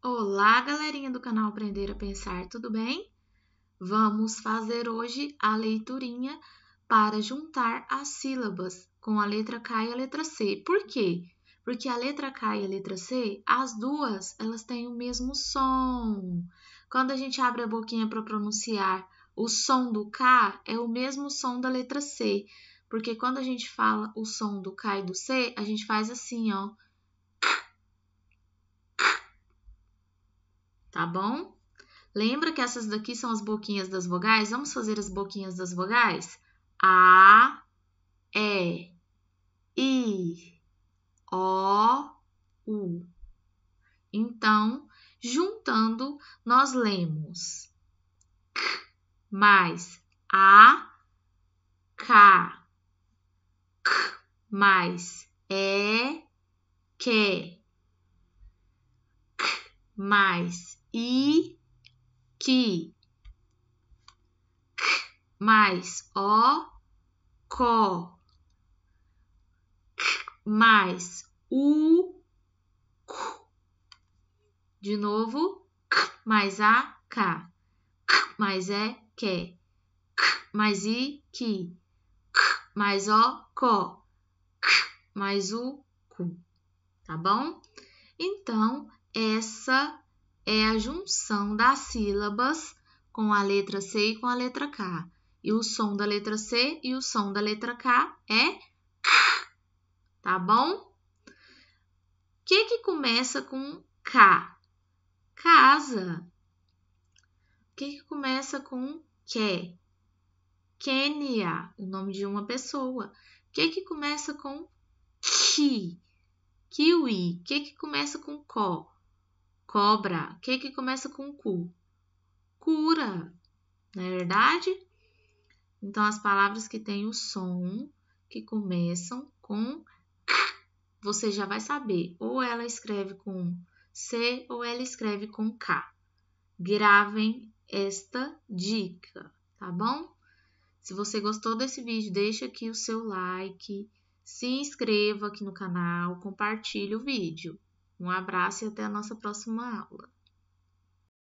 Olá, galerinha do canal Aprender a Pensar, tudo bem? Vamos fazer hoje a leiturinha para juntar as sílabas com a letra K e a letra C. Por quê? Porque a letra K e a letra C, as duas, elas têm o mesmo som. Quando a gente abre a boquinha para pronunciar, o som do K é o mesmo som da letra C. Porque quando a gente fala o som do K e do C, a gente faz assim, ó. Tá bom? Lembra que essas daqui são as boquinhas das vogais? Vamos fazer as boquinhas das vogais? A, E, I, O, U. Então, juntando, nós lemos mais A, K, K mais E, que, K mais I, que, K mais O, co, K mais U, cu. De novo, K mais A, K, K mais E, que, K mais I, que, K mais O, co, K mais U, cu. Tá bom? Então, essa é a junção das sílabas com a letra C e com a letra K. E o som da letra C e o som da letra K é K, tá bom? O que começa com K? Casa. O que começa com que? Quênia, o nome de uma pessoa. O que começa com ki? Kiwi. O que começa com co? Cobra. O que começa com cu? Cura. Não é verdade? Então, as palavras que têm o som, que começam com K, você já vai saber. Ou ela escreve com C ou ela escreve com K. Gravem esta dica, tá bom? Se você gostou desse vídeo, deixa aqui o seu like, se inscreva aqui no canal, compartilhe o vídeo. Um abraço e até a nossa próxima aula.